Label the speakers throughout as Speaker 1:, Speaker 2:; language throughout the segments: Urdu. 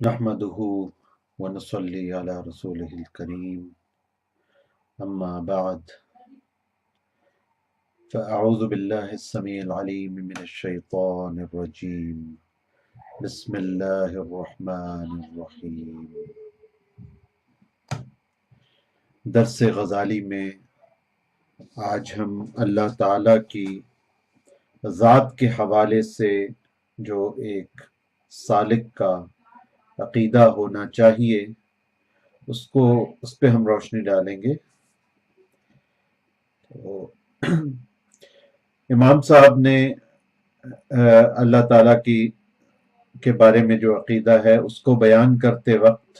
Speaker 1: نحمده ونصلي على رسوله الكريم أما بعد فأعوذ بالله السميع العليم من الشيطان الرجيم بسم الله الرحمن الرحيم۔ درس غزالی میں آج ہم اللہ تعالیٰ کی ذات کے حوالے سے جو ایک سالک کا عقیدہ ہونا چاہیے اس پہ ہم روشنی ڈالیں گے۔ تو امام صاحب نے اللہ تعالیٰ کے بارے میں جو عقیدہ ہے اس کو بیان کرتے وقت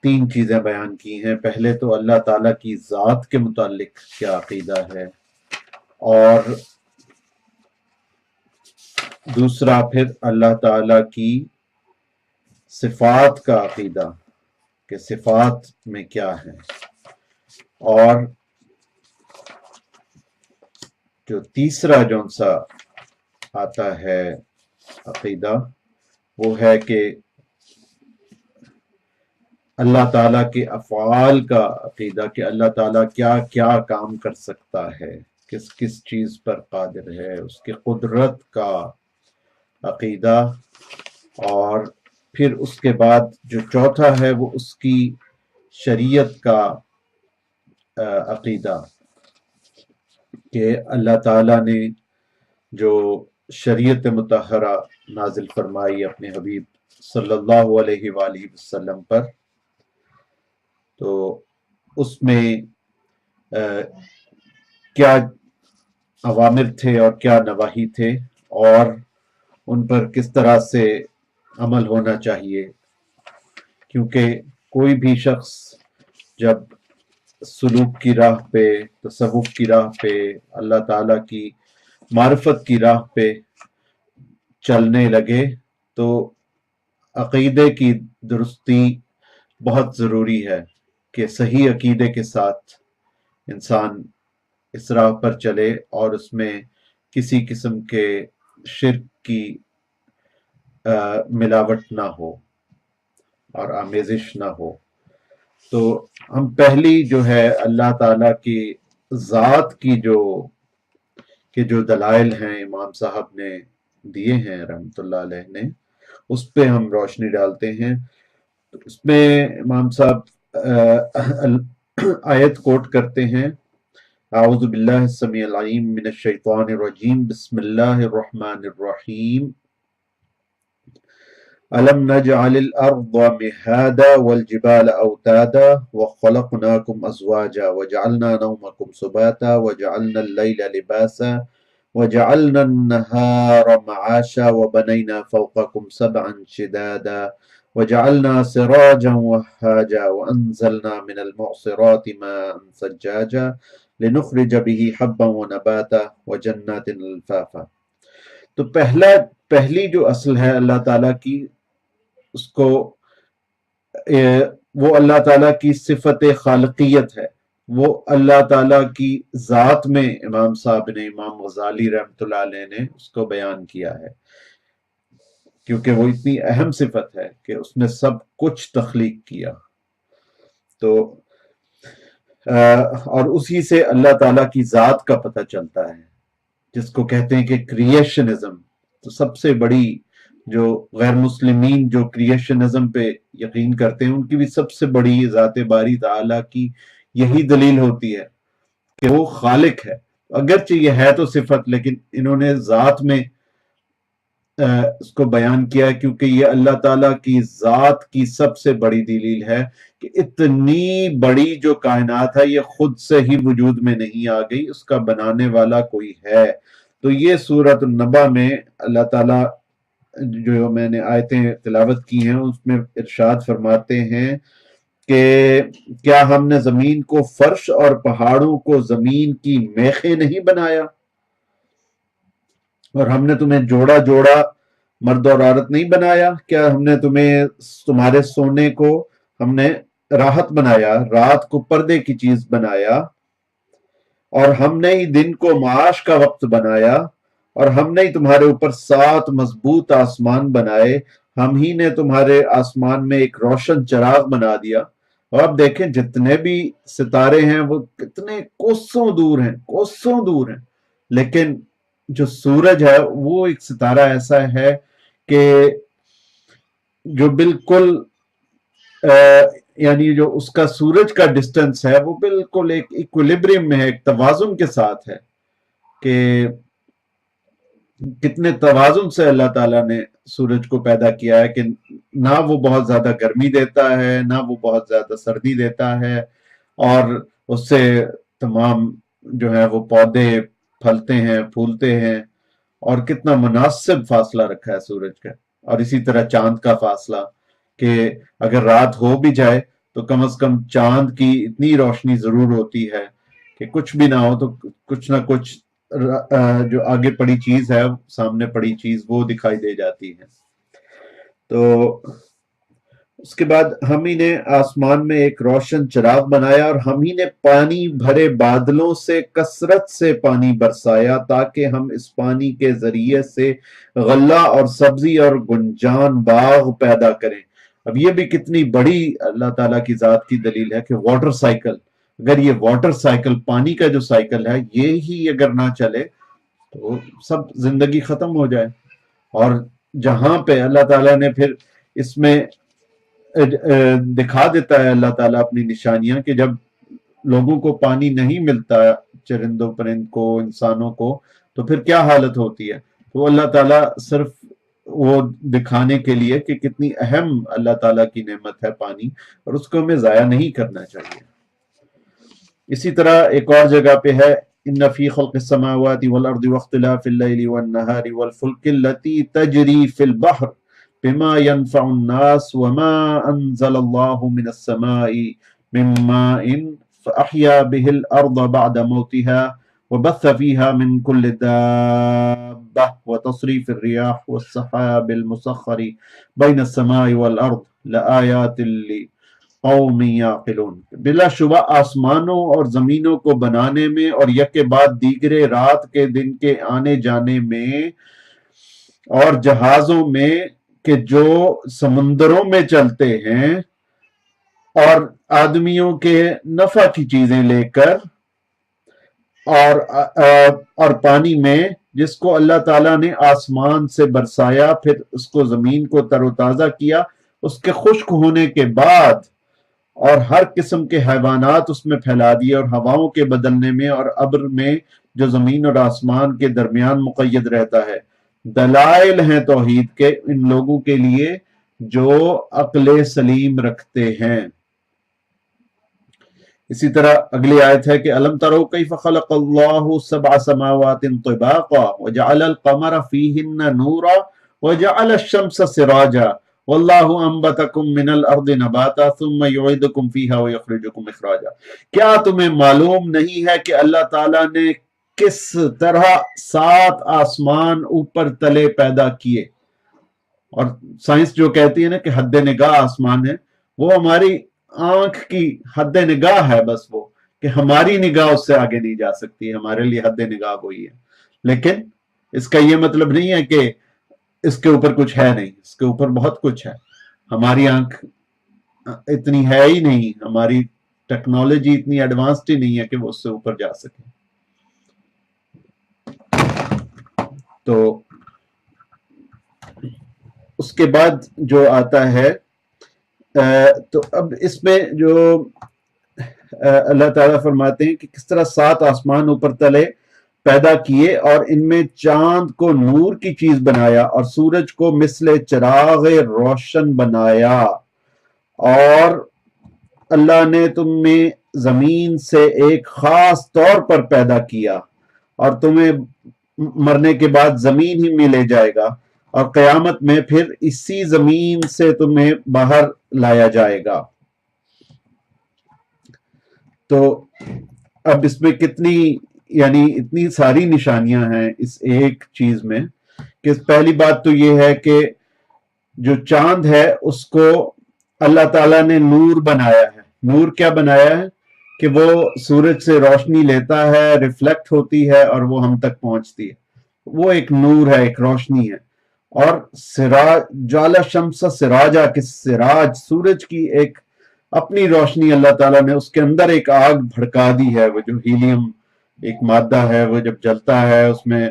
Speaker 1: تین چیزیں بیان کی ہیں۔ پہلے تو اللہ تعالیٰ کی ذات کے متعلق کیا عقیدہ ہے، اور دوسرا پھر اللہ تعالیٰ کی صفات کا عقیدہ کہ صفات میں کیا ہے، اور جو تیسرا جون سا آتا ہے عقیدہ وہ ہے کہ اللہ تعالیٰ کے افعال کا عقیدہ کہ اللہ تعالیٰ کیا کیا کام کر سکتا ہے، کس کس چیز پر قادر ہے، اس کی قدرت کا عقیدہ، اور پھر اس کے بعد جو چوتھا ہے وہ اس کی شریعت کا عقیدہ کہ اللہ تعالیٰ نے جو شریعت مطہرہ نازل فرمائی اپنے حبیب صلی اللہ علیہ وآلہ وسلم پر، تو اس میں کیا اوامر تھے اور کیا نواہی تھے، اور ان پر کس طرح سے عمل ہونا چاہیے، کیونکہ کوئی بھی شخص جب سلوک کی راہ پہ، تصوف کی راہ پہ، اللہ تعالیٰ کی معرفت کی راہ پہ چلنے لگے تو عقیدے کی درستی بہت ضروری ہے کہ صحیح عقیدے کے ساتھ انسان اس راہ پر چلے اور اس میں کسی قسم کے شرک کی ملاوٹ نہ ہو اور آمیزش نہ ہو۔ تو ہم پہلی جو ہے اللہ تعالیٰ کی ذات کی جو دلائل ہیں امام صاحب نے دیے ہیں رحمۃ اللہ علیہ نے، اس پہ ہم روشنی ڈالتے ہیں۔ تو اس میں امام صاحب آیت کوٹ کرتے ہیں، اعوذ باللہ السمیع العلیم من الشیطان الرجیم، بسم اللہ الرحمن الرحیم، أَلَمْ نَجْعَلِ الْأَرْضَ مِهَادًا وَالْجِبَالَ أَوْتَادًا وَخَلَقْنَاكُمْ أَزْوَاجًا وَجَعَلْنَا نَوْمَكُمْ سُبَاتًا وَجَعَلْنَا اللَّيْلَ لِبَاسًا وَجَعَلْنَا النَّهَارَ مَعَاشًا وَبَنَيْنَا فَوْقَكُمْ سَبْعًا شِدَادًا وَجَعَلْنَا سِرَاجًا وَهَّاجًا وَأَنزَلْنَا مِنَ الْمُعْصِرَاتِ مَاءً ثَجَّاجًا لِنُخْرِجَ بِهِ حَبًّا وَنَبَاتًا وَجَنَّاتٍ أَلْفَافًا۔ تو پہلی جو اصل ہے اللہ تعالیٰ کی، اس کو وہ اللہ تعالیٰ کی صفت خالقیت ہے، وہ اللہ تعالیٰ کی ذات میں امام صاحب نے، امام غزالی رحمۃ اللہ علیہ نے اس کو بیان کیا ہے، کیونکہ وہ اتنی اہم صفت ہے کہ اس نے سب کچھ تخلیق کیا۔ تو اور اسی سے اللہ تعالیٰ کی ذات کا پتہ چلتا ہے، جس کو کہتے ہیں کہ کریشنزم۔ تو سب سے بڑی جو غیر مسلمین جو کریشنزم پہ یقین کرتے ہیں، ان کی بھی سب سے بڑی ذات باری تعالیٰ کی یہی دلیل ہوتی ہے کہ وہ خالق ہے۔ اگرچہ یہ ہے تو صفت، لیکن انہوں نے ذات میں اس کو بیان کیا ہے، کیونکہ یہ اللہ تعالیٰ کی ذات کی سب سے بڑی دلیل ہے کہ اتنی بڑی جو کائنات ہے یہ خود سے ہی وجود میں نہیں آ گئی، اس کا بنانے والا کوئی ہے۔ تو یہ سورۃ النبأ میں اللہ تعالیٰ جو میں نے آیتیں تلاوت کی ہیں اس میں ارشاد فرماتے ہیں کہ کیا ہم نے زمین کو فرش اور پہاڑوں کو زمین کی میخیں نہیں بنایا، اور ہم نے تمہیں جوڑا جوڑا مرد اور عورت نہیں بنایا، کیا ہم نے تمہارے سونے کو ہم نے راحت بنایا، رات کو پردے کی چیز بنایا، اور ہم نے ہی دن کو معاش کا وقت بنایا، اور ہم نے تمہارے اوپر 7 مضبوط آسمان بنائے، ہم ہی نے تمہارے آسمان میں ایک روشن چراغ بنا دیا۔ اور اب دیکھیں جتنے بھی ستارے ہیں وہ کتنے کوسوں دور ہیں، کوسوں دور ہیں، لیکن جو سورج ہے وہ ایک ستارہ ایسا ہے کہ جو بالکل یعنی جو اس کا سورج کا ڈسٹنس ہے وہ بالکل ایک ایکولیبریم میں ہے، ایک توازن کے ساتھ ہے، کہ کتنے توازن سے اللہ تعالیٰ نے سورج کو پیدا کیا ہے کہ نہ وہ بہت زیادہ گرمی دیتا ہے نہ وہ بہت زیادہ سردی دیتا ہے، اور اس سے تمام جو ہے وہ پودے پھلتے ہیں پھولتے ہیں، اور کتنا مناسب فاصلہ رکھا ہے سورج کا۔ اور اسی طرح چاند کا فاصلہ، کہ اگر رات ہو بھی جائے تو کم از کم چاند کی اتنی روشنی ضرور ہوتی ہے کہ کچھ بھی نہ ہو تو کچھ نہ کچھ جو آگے پڑی چیز ہے، سامنے پڑی چیز وہ دکھائی دے جاتی ہے۔ تو اس کے بعد ہم ہی نے آسمان میں ایک روشن چراغ بنایا، اور ہم ہی نے پانی بھرے بادلوں سے کثرت سے پانی برسایا تاکہ ہم اس پانی کے ذریعے سے غلہ اور سبزی اور گنجان باغ پیدا کریں۔ اب یہ بھی کتنی بڑی اللہ تعالیٰ کی ذات کی دلیل ہے کہ واٹر سائیکل، اگر یہ واٹر سائیکل پانی کا جو سائیکل ہے یہ ہی اگر نہ چلے تو سب زندگی ختم ہو جائے۔ اور جہاں پہ اللہ تعالیٰ نے پھر اس میں دکھا دیتا ہے اللہ تعالیٰ اپنی نشانیاں، کہ جب لوگوں کو پانی نہیں ملتا، چرندوں پرند کو، انسانوں کو، تو پھر کیا حالت ہوتی ہے، تو اللہ تعالیٰ صرف وہ دکھانے کے لیے کہ کتنی اہم اللہ تعالیٰ کی نعمت ہے پانی، اور اس کو ہمیں ضائع نہیں کرنا چاہیے۔ اسی طرح ایک اور جگہ پہ ہے، ان فی خلق السماوات والارض واختلاف اللیل والنہار والفلک التي تجری فی البحر بما ينفع الناس وما انزل اللہ من السماء من ماء فاحیا به الارض بعد موتها وبث فيها من كل دابة وتصريف الرياح والسحاب المسخر بين السماء والارض لآیات قوم یعقلون۔ بلا شبہ آسمانوں اور زمینوں کو بنانے میں اور یکے بعد دیگرے رات کے دن کے آنے جانے میں، اور جہازوں میں کہ جو سمندروں میں چلتے ہیں، اور آدمیوں کے نفع کی چیزیں لے کر، اور پانی میں جس کو اللہ تعالیٰ نے آسمان سے برسایا، پھر اس کو زمین کو تر و تازہ کیا اس کے خشک ہونے کے بعد، اور ہر قسم کے حیوانات اس میں پھیلا دیے، اور ہواؤں کے بدلنے میں اور ابر میں جو زمین اور آسمان کے درمیان مقید رہتا ہے، دلائل ہیں توحید کے ان لوگوں کے لیے جو عقل سلیم رکھتے ہیں۔ اسی طرح اگلی آیت ہے کہ الم تروا کیف خلق اللہ سبع سماوات طباقا وجعل القمر فیہن نورا وجعل الشمس سراجا واللہ انبتکم من الارض نباتا ثم یعیدکم فیہا ویخرجکم اخراجا۔ کیا تمہیں معلوم نہیں ہے کہ اللہ تعالیٰ نے کس طرح 7 آسمان اوپر تلے پیدا کیے؟ اور سائنس جو کہتی ہے نا کہ حد نگاہ آسمان ہے، وہ ہماری آنکھ کی حد نگاہ ہے، بس وہ کہ ہماری نگاہ اس سے آگے نہیں جا سکتی، ہمارے لیے حد نگاہ وہی ہے۔ لیکن اس کا یہ مطلب نہیں ہے کہ اس کے اوپر کچھ ہے نہیں، اس کے اوپر بہت کچھ ہے۔ ہماری آنکھ اتنی ہے ہی نہیں، ہماری ٹیکنالوجی اتنی ایڈوانسڈ ہی نہیں ہے کہ وہ اس سے اوپر جا سکے۔ تو اس کے بعد جو آتا ہے، تو اب اس میں جو اللہ تعالیٰ فرماتے ہیں کہ کس طرح 7 آسمان اوپر تلے پیدا کیے، اور ان میں چاند کو نور کی چیز بنایا، اور سورج کو مثل چراغ روشن بنایا، اور اللہ نے تم میں زمین سے ایک خاص طور پر پیدا کیا، اور تمہیں مرنے کے بعد زمین ہی میں لے جائے گا، اور قیامت میں پھر اسی زمین سے تمہیں باہر لایا جائے گا۔ تو اب اس میں کتنی یعنی اتنی ساری نشانیاں ہیں اس ایک چیز میں، کہ پہلی بات تو یہ ہے کہ جو چاند ہے اس کو اللہ تعالیٰ نے نور بنایا ہے۔ نور کیا بنایا ہے؟ کہ وہ سورج سے روشنی لیتا ہے، ریفلیکٹ ہوتی ہے، اور وہ ہم تک پہنچتی ہے۔ وہ ایک نور ہے، ایک روشنی ہے. اور سراج جال شمس سراجا، کہ سراج سورج کی ایک اپنی روشنی اللہ تعالیٰ نے اس کے اندر ایک آگ بھڑکا دی ہے. وہ جو ہیلیم ایک مادہ ہے، وہ جب جلتا ہے اس میں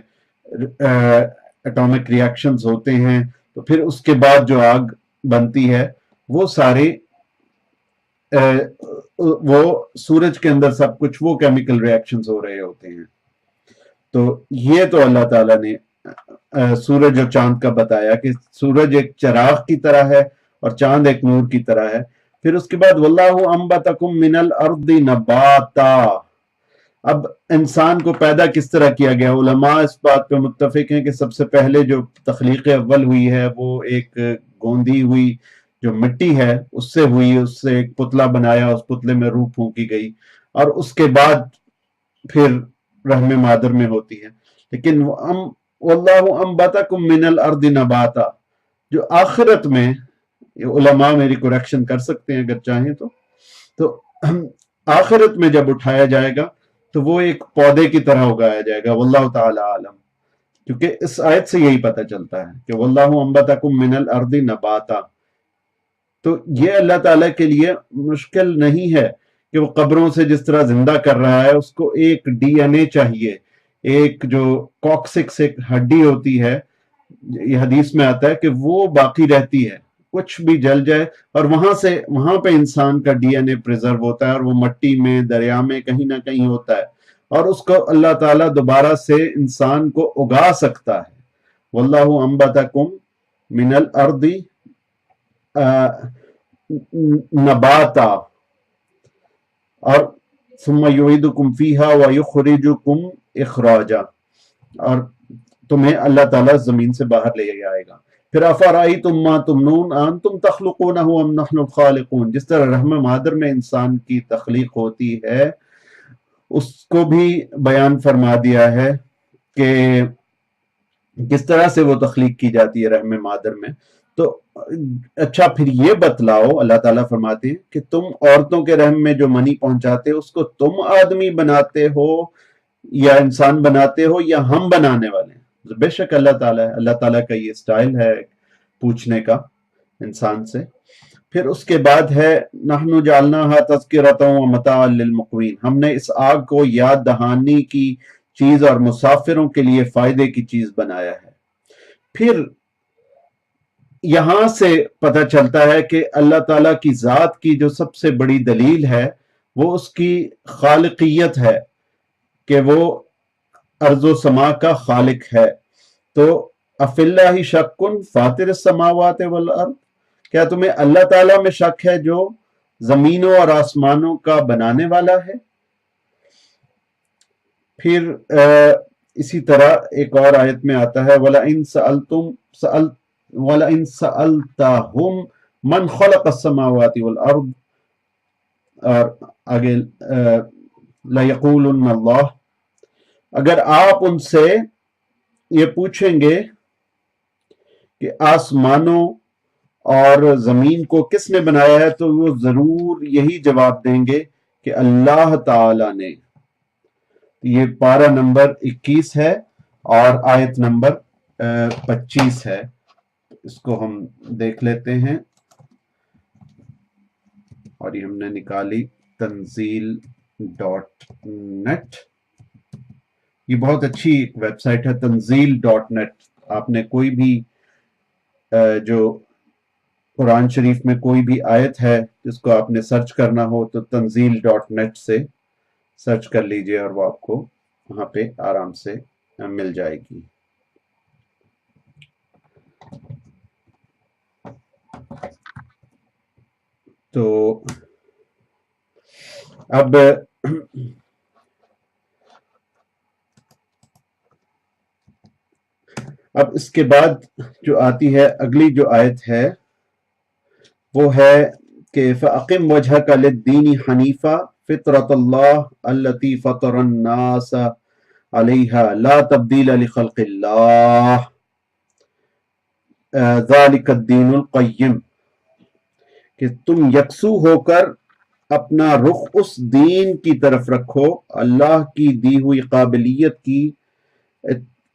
Speaker 1: اٹامک ریاکشنز ہوتے ہیں، تو پھر اس کے بعد جو آگ بنتی ہے وہ سارے وہ سورج کے اندر سب کچھ وہ کیمیکل ریاکشنز ہو رہے ہوتے ہیں. تو یہ تو اللہ تعالیٰ نے سورج اور چاند کا بتایا کہ سورج ایک چراغ کی طرح ہے اور چاند ایک نور کی طرح ہے. پھر اس کے بعد واللہ انبتکم من الارض نباتا. اب انسان کو پیدا کس طرح کیا گیا؟ علماء اس بات پہ متفق ہیں کہ سب سے پہلے جو تخلیق اول ہوئی ہے وہ ایک گوندی ہوئی جو مٹی ہے اس سے ہوئی، اس سے ایک پتلا بنایا، اس پتلے میں روح پھونکی گئی، اور اس کے بعد پھر رحم مادر میں ہوتی ہے. لیکن واللہ انبتکم من الارض نباتا جو آخرت میں، علماء میری کریکشن کر سکتے ہیں اگر چاہیں تو آخرت میں جب اٹھایا جائے گا تو وہ ایک پودے کی طرح اگایا جائے گا. واللہ تعالی عالم. کیونکہ اس آیت سے یہی پتہ چلتا ہے کہ واللہ انبتکم من الارض نباتا. تو یہ اللہ تعالیٰ کے لیے مشکل نہیں ہے کہ وہ قبروں سے جس طرح زندہ کر رہا ہے، اس کو ایک ڈی این اے چاہیے، ایک جو کوکسکس ایک ہڈی ہوتی ہے، یہ حدیث میں آتا ہے کہ وہ باقی رہتی ہے، کچھ بھی جل جائے اور وہاں پہ انسان کا ڈی این اے پریزرو ہوتا ہے، اور وہ مٹی میں، دریا میں کہیں نہ کہیں ہوتا ہے، اور اس کو اللہ تعالیٰ دوبارہ سے انسان کو اگا سکتا ہے. واللہ انبتکم من الارض نباتا، اور ثم یعیدکم فیہا ویخرجکم اخراجا، اور تمہیں اللہ تعالیٰ زمین سے باہر لے آئے گا. پھر افرأیتم ما تمنون انتم تخلقونہ ام نحن الخالقون. جس طرح رحم مادر میں انسان کی تخلیق ہوتی ہے اس کو بھی بیان فرما دیا ہے کہ کس طرح سے وہ تخلیق کی جاتی ہے رحم مادر میں. تو اچھا پھر یہ بتلاؤ، اللہ تعالیٰ فرماتے ہیں کہ تم عورتوں کے رحم میں جو منی پہنچاتے اس کو تم آدمی بناتے ہو یا انسان بناتے ہو یا ہم بنانے والے ہیں؟ بے شک اللہ تعالیٰ ہے. اللہ تعالیٰ کا یہ سٹائل ہے پوچھنے کا انسان سے. پھر اس کے بعد ہے نحن جعلناہا تذکرۃ ومتاعا للمقوین. ہم نے اس آگ کو یاد دہانی کی چیز اور مسافروں کے لیے فائدے کی چیز بنایا ہے. پھر یہاں سے پتہ چلتا ہے کہ اللہ تعالیٰ کی ذات کی جو سب سے بڑی دلیل ہے وہ اس کی خالقیت ہے، کہ وہ ارض و سما کا خالق ہے. تو افی اللہ شک فاطر السماوات والارض. کیا تمہیں اللہ تعالیٰ میں شک ہے جو زمینوں اور آسمانوں کا بنانے والا ہے؟ پھر اسی طرح ایک اور آیت میں آتا ہے وَلَئِن سَأَلْتَهُمْ مَنْ خَلَقَ السَّمَاوَاتِ وَالْأَرْضِ، اور آگے لَيَقُولُنَّ اللَّهُ. اگر آپ ان سے یہ پوچھیں گے کہ آسمانوں اور زمین کو کس نے بنایا ہے تو وہ ضرور یہی جواب دیں گے کہ اللہ تعالی نے. یہ پارہ نمبر 21 ہے اور آیت نمبر 25 ہے. اس کو ہم دیکھ لیتے ہیں، اور یہ ہم نے نکالی تنزیل .net. یہ بہت اچھی ویب سائٹ ہے تنزیل .net. آپ نے کوئی بھی جو قرآن شریف میں کوئی بھی آیت ہے جس کو آپ نے سرچ کرنا ہو تو تنزیل .net سے سرچ کر لیجئے اور وہ آپ کو وہاں پہ آرام سے مل جائے گی. تو اب اس کے بعد جو آتی ہے اگلی جو آیت ہے وہ ہے کہ فَأَقِمْ وَجْهَكَ لِلدِّينِ حَنِيفًا فِطْرَةَ اللَّهِ الَّتِي فَطَرَ النَّاسَ عَلَيْهَا لَا تَبْدِيلَ لِخَلْقِ اللَّهِ ذَلِكَ الدِّينُ الْقَيِّمُ. کہ تم یکسو ہو کر اپنا رخ اس دین کی طرف رکھو اللہ کی دی ہوئی قابلیت کی